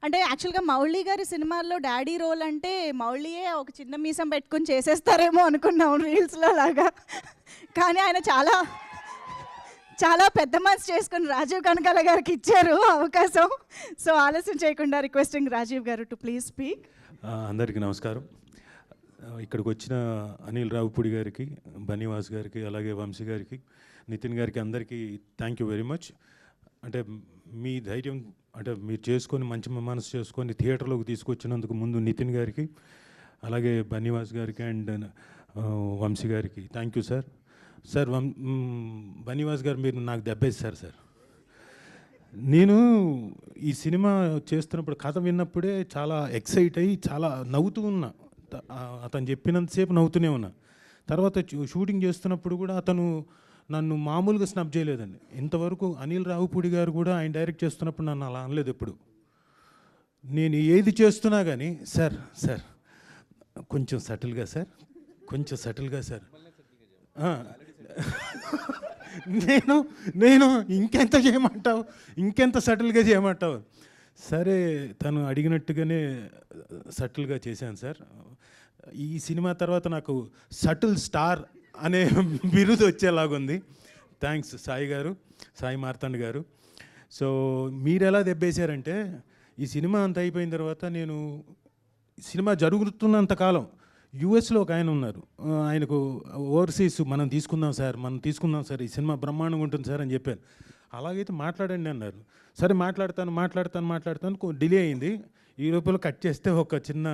అంటే యాక్చువల్గా మౌళి గారి సినిమాల్లో డాడీ రోల్ అంటే మౌళియే ఒక చిన్న మీసం పెట్టుకుని చేసేస్తారేమో అనుకున్నాం రీల్స్లో లాగా. కానీ ఆయన చాలా చాలా పెద్ద మనసు చేసుకుని రాజీవ్ కనకాల గారికి ఇచ్చారు అవకాశం. సో ఆలస్యం చేయకుండా రిక్వెస్టింగ్ రాజీవ్ గారు టు ప్లీజ్ స్పీక్. అందరికీ నమస్కారం. ఇక్కడికి వచ్చిన అనిల్ రావుపూడి గారికి, బన్నీవాస్ గారికి, అలాగే వంశీ గారికి, నితిన్ గారికి అందరికీ థ్యాంక్ యూ వెరీ మచ్. అంటే మీ ధైర్యం, అంటే మీరు చేసుకొని మంచి మనసు చేసుకొని థియేటర్లోకి తీసుకొచ్చినందుకు ముందు నితిన్ గారికి, అలాగే బన్నీవాస్ గారికి అండ్ వంశీ గారికి thank you sir. Sir Bunny Vas గారు మీరు నాకు దెబ్బేశారు సార్. నేను ఈ సినిమా చేస్తున్నప్పుడు కథ విన్నప్పుడే చాలా ఎక్సైట్ అయ్యి చాలా నవ్వుతూ ఉన్నా. అతను చెప్పినంతసేపు నవ్వుతూనే ఉన్నా. తర్వాత షూటింగ్ చేస్తున్నప్పుడు కూడా అతను నన్ను మామూలుగా స్నబ్ చేయలేదండి. ఇంతవరకు అనిల్ రావుపూడి గారు కూడా ఆయన డైరెక్ట్ చేస్తున్నప్పుడు నన్ను అలా అనలేదు ఎప్పుడు. నేను ఏది చేస్తున్నా కానీ సార్ సార్ కొంచెం సటిల్గా సార్, కొంచెం సటిల్గా సార్, నేను ఇంకెంత చేయమంటావు, ఇంకెంత సటిల్గా చేయమంటావు. సరే తను అడిగినట్టుగానే సటిల్గా చేశాను సార్. ఈ సినిమా తర్వాత నాకు సటిల్ స్టార్ అనే బిరుదు వచ్చేలాగుంది. థ్యాంక్స్ సాయి గారు, సాయి మార్తాండ్ గారు. సో మీరు ఎలా దెబ్బేశారంటే, ఈ సినిమా అంత అయిపోయిన తర్వాత నేను సినిమా జరుగుతున్నంతకాలం యూఎస్లో ఒక ఆయన ఉన్నారు, ఆయనకు ఓవర్సీస్ మనం తీసుకుందాం సార్, ఈ సినిమా బ్రహ్మాండంగా ఉంటుంది సార్ అని చెప్పాను. అలాగైతే మాట్లాడండి అన్నారు. సరే మాట్లాడతాను డిలే అయింది. ఈ లోపల కట్ చేస్తే ఒక చిన్న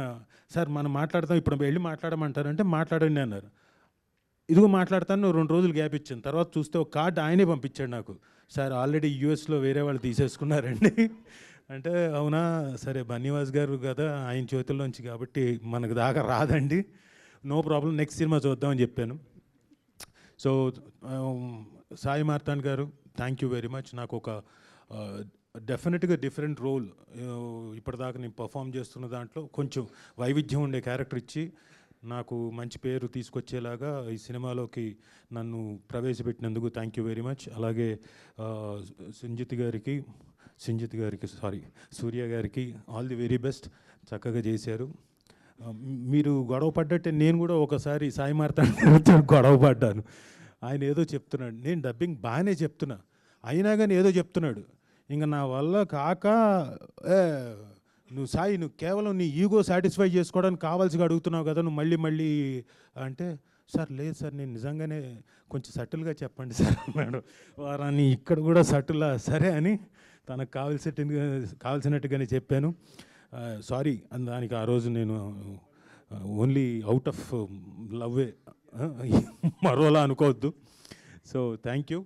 సార్ మనం మాట్లాడతాం, ఇప్పుడు వెళ్ళి మాట్లాడమంటారంటే మాట్లాడండి అన్నారు. ఇదిగో మాట్లాడతాను, 2 రోజులు గ్యాప్ ఇచ్చాను. తర్వాత చూస్తే ఒక కార్డు ఆయనే పంపించాడు నాకు. సార్ ఆల్రెడీ యూఎస్లో వేరే వాళ్ళు తీసేసుకున్నారండి అంటే అవునా, సరే బన్నీవాస్ గారు కదా ఆయన చేతుల్లోంచి కాబట్టి మనకు దాకా రాదండి, నో ప్రాబ్లం, నెక్స్ట్ సినిమా చూద్దామని చెప్పాను. సో సాయి మార్తాండ్ గారు థ్యాంక్ యూ వెరీ మచ్. నాకు ఒక డెఫినెట్గా డిఫరెంట్ రోల్, ఇప్పటిదాకా నేను పర్ఫామ్ చేస్తున్న దాంట్లో కొంచెం వైవిధ్యం ఉండే క్యారెక్టర్ ఇచ్చి నాకు మంచి పేరు తీసుకొచ్చేలాగా ఈ సినిమాలోకి నన్ను ప్రవేశపెట్టినందుకు థ్యాంక్ యూ వెరీ మచ్. అలాగే సూర్య గారికి ఆల్ ది వెరీ బెస్ట్, చక్కగా చేశారు. మీరు గొడవ పడ్డట్టే నేను కూడా ఒకసారి సాయి మార్తాండ్ గొడవ పడ్డాను. ఆయన ఏదో చెప్తున్నాడు, నేను డబ్బింగ్ బాగానే చెప్తున్నా, అయినా కానీ ఏదో చెప్తున్నాడు. ఇంకా నా వల్ల కాక నువ్వు సాయి, నువ్వు కేవలం నీ ఈగో సాటిస్ఫై చేసుకోవడానికి కావాల్సిగా అడుగుతున్నావు కదా, నువ్వు మళ్ళీ అంటే సార్ లేదు సార్ నేను నిజంగానే కొంచెం సటిల్గా చెప్పండి సార్ అన్నాడు. వారాన్ని ఇక్కడ కూడా సటిల్లా సరే అని తనకు కావాల్సినట్టుగానే చెప్పాను. సారీ దానికి ఆ రోజు నేను ఓన్లీ అవుట్ ఆఫ్ లవ్వే, మరోలా అనుకోవద్దు. So thank you.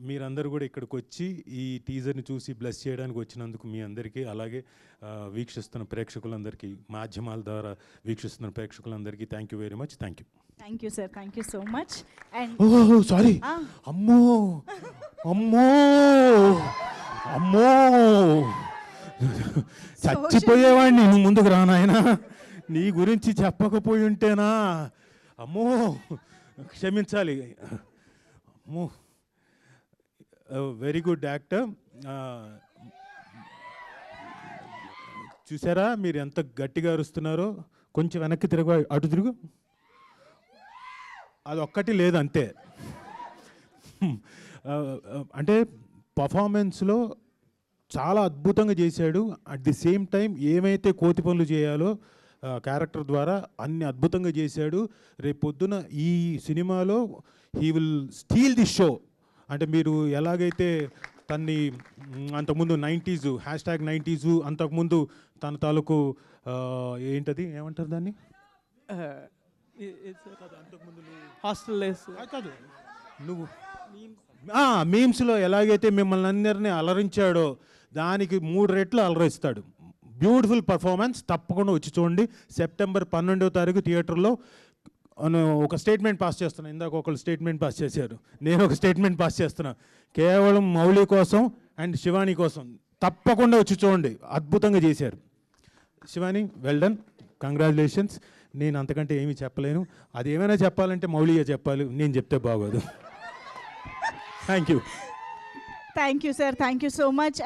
మీరందరూ కూడా ఇక్కడికి వచ్చి ఈ టీజర్ని చూసి బ్లెస్ చేయడానికి వచ్చినందుకు మీ అందరికీ, అలాగే వీక్షిస్తున్న ప్రేక్షకులందరికీ, మాధ్యమాల ద్వారా వీక్షిస్తున్న ప్రేక్షకులందరికీ thank you very much. Thank you. Thank you sir, thank you so much. And oh sorry, అమ్మో అమ్మో అమ్మో చచ్చిపోయేవాడిని, నువ్వు ముందుకు రానాయనా, నీ గురించి చెప్పకపోయి ఉంటేనా, అమ్మో క్షమించాలి. అమ్మో వెరీ గుడ్ యాక్టర్. చూసారా మీరు ఎంత గట్టిగా అరుస్తున్నారో, కొంచెం వెనక్కి అటు తిరుగు, అది ఒక్కటి లేదు అంతే. అంటే పర్ఫార్మెన్స్లో చాలా అద్భుతంగా చేశాడు. అట్ ది సేమ్ టైం ఏమైతే కోతి పనులు చేయాలో క్యారెక్టర్ ద్వారా అన్ని అద్భుతంగా చేశాడు. రేపు పొద్దున ఈ సినిమాలో he will steel the show. అంటే మీరు ఎలాగైతే తన్ని అంతకుముందు 90s #90s అంతకుముందు తన తాలూకు ఏంటది ఏమంటారు దాన్ని, కాదు నువ్వు మీమ్స్లో ఎలాగైతే మిమ్మల్ని అందరినీ అలరించాడో దానికి 3 రెట్లు అలరిస్తాడు. బ్యూటిఫుల్ పర్ఫార్మెన్స్, తప్పకుండా వచ్చి చూడండి. సెప్టెంబర్ 12వ తారీఖు థియేటర్లో. ఒక స్టేట్మెంట్ పాస్ చేస్తున్నా, ఇందాక ఒకళ్ళు స్టేట్మెంట్ పాస్ చేశారు, నేను ఒక స్టేట్మెంట్ పాస్ చేస్తున్నా, కేవలం మౌళి కోసం అండ్ శివాని కోసం తప్పకుండా వచ్చి చూడండి, అద్భుతంగా చేశారు. Shivani well done, congratulations. నేను అంతకంటే ఏమీ చెప్పలేను. అది ఏమైనా చెప్పాలంటే మౌళియే చెప్పాలి, నేను చెప్తే బాగోదు. Thank you. Thank you sir, thank you so much.